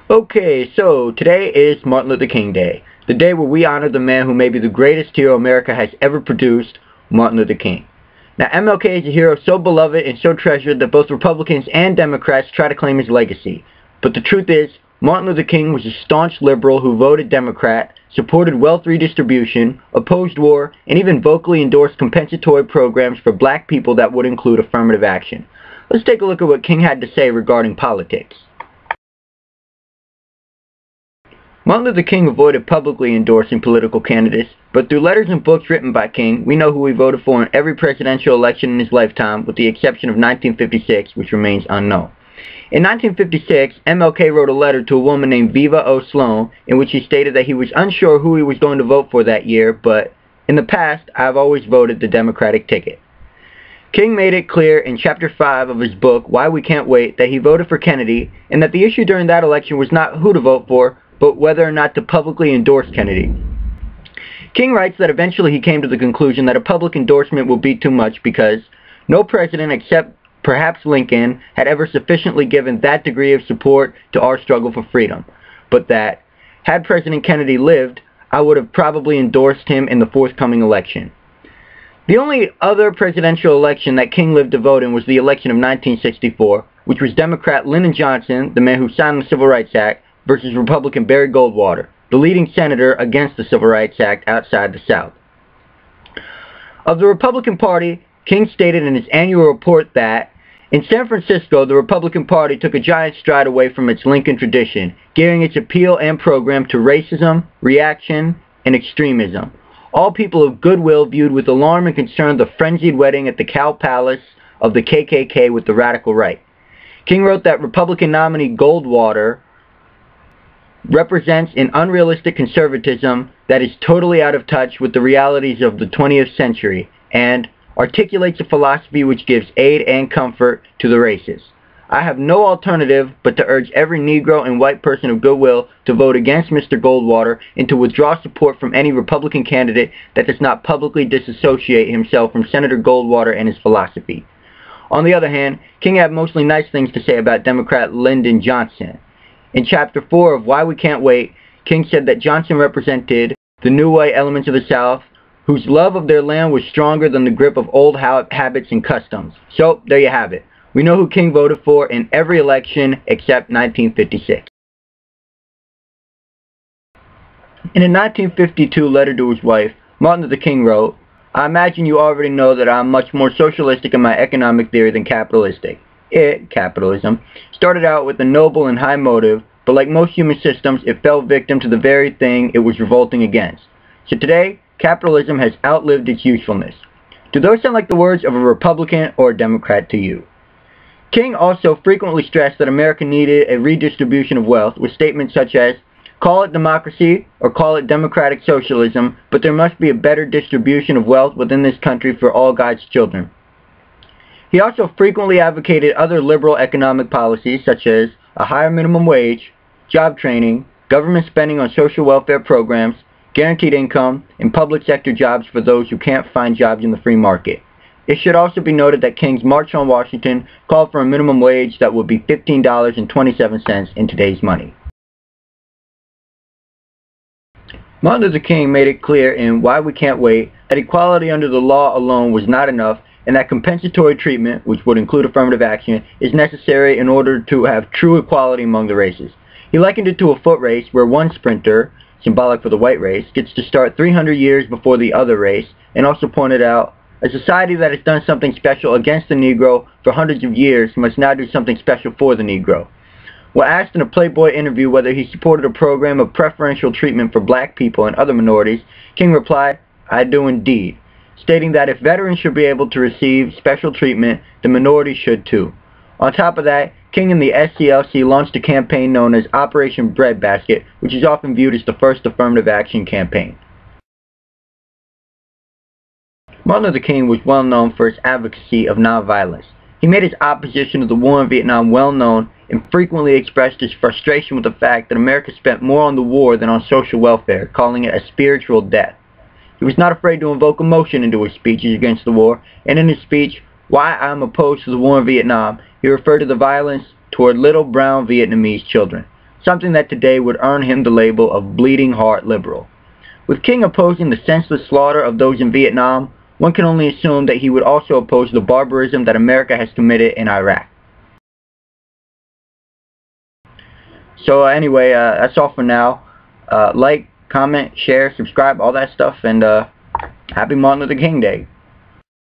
Okay, so today is Martin Luther King Day, the day where we honor the man who may be the greatest hero America has ever produced, Martin Luther King. Now, MLK is a hero so beloved and so treasured that both Republicans and Democrats try to claim his legacy. But the truth is, Martin Luther King was a staunch liberal who voted Democrat, supported wealth redistribution, opposed war, and even vocally endorsed compensatory programs for black people that would include affirmative action. Let's take a look at what King had to say regarding politics. Martin Luther King avoided publicly endorsing political candidates, but through letters and books written by King, we know who he voted for in every presidential election in his lifetime, with the exception of 1956, which remains unknown. In 1956, MLK wrote a letter to a woman named Viva O. Sloan, in which he stated that he was unsure who he was going to vote for that year, but in the past, I've always voted the Democratic ticket. King made it clear in Chapter 5 of his book, Why We Can't Wait, that he voted for Kennedy, and that the issue during that election was not who to vote for, but whether or not to publicly endorse Kennedy. King writes that eventually he came to the conclusion that a public endorsement would be too much because no president except perhaps Lincoln had ever sufficiently given that degree of support to our struggle for freedom, but that, had President Kennedy lived, I would have probably endorsed him in the forthcoming election. The only other presidential election that King lived to vote in was the election of 1964, which was Democrat Lyndon Johnson, the man who signed the Civil Rights Act, versus Republican Barry Goldwater, the leading senator against the Civil Rights Act outside the South. Of the Republican Party, King stated in his annual report that, in San Francisco, the Republican Party took a giant stride away from its Lincoln tradition, gearing its appeal and program to racism, reaction, and extremism. All people of goodwill viewed with alarm and concern the frenzied wedding at the Cow Palace of the KKK with the radical right. King wrote that Republican nominee Goldwater represents an unrealistic conservatism that is totally out of touch with the realities of the 20th century and articulates a philosophy which gives aid and comfort to the races. I have no alternative but to urge every Negro and white person of goodwill to vote against Mr. Goldwater and to withdraw support from any Republican candidate that does not publicly disassociate himself from Senator Goldwater and his philosophy. On the other hand, King had mostly nice things to say about Democrat Lyndon Johnson. In Chapter 4 of Why We Can't Wait, King said that Johnson represented the new white elements of the South whose love of their land was stronger than the grip of old habits and customs. So, there you have it. We know who King voted for in every election except 1956. In a 1952 letter to his wife, Martin Luther King wrote, I imagine you already know that I am much more socialistic in my economic theory than capitalistic. Capitalism, started out with a noble and high motive, but like most human systems, it fell victim to the very thing it was revolting against. So today, capitalism has outlived its usefulness. Do those sound like the words of a Republican or a Democrat to you? King also frequently stressed that America needed a redistribution of wealth with statements such as, call it democracy or call it democratic socialism, but there must be a better distribution of wealth within this country for all God's children. He also frequently advocated other liberal economic policies such as a higher minimum wage, job training, government spending on social welfare programs, guaranteed income, and public sector jobs for those who can't find jobs in the free market. It should also be noted that King's March on Washington called for a minimum wage that would be $15.27 in today's money. Martin Luther King made it clear in Why We Can't Wait that equality under the law alone was not enough and that compensatory treatment, which would include affirmative action, is necessary in order to have true equality among the races. He likened it to a foot race where one sprinter, symbolic for the white race, gets to start 300 years before the other race, and also pointed out, a society that has done something special against the Negro for hundreds of years must now do something special for the Negro. When asked in a Playboy interview whether he supported a program of preferential treatment for black people and other minorities, King replied, I do indeed, stating that if veterans should be able to receive special treatment, the minorities should too. On top of that, King and the SCLC launched a campaign known as Operation Breadbasket, which is often viewed as the first affirmative action campaign. Martin Luther King was well known for his advocacy of nonviolence. He made his opposition to the war in Vietnam well known and frequently expressed his frustration with the fact that America spent more on the war than on social welfare, calling it a spiritual death. He was not afraid to invoke emotion into his speeches against the war, and in his speech, Why I Am Opposed to the War in Vietnam, he referred to the violence toward little brown Vietnamese children. something that today would earn him the label of bleeding heart liberal. With King opposing the senseless slaughter of those in Vietnam, one can only assume that he would also oppose the barbarism that America has committed in Iraq. So anyway, that's all for now. Like, comment, share, subscribe, all that stuff, and happy Martin Luther King Day.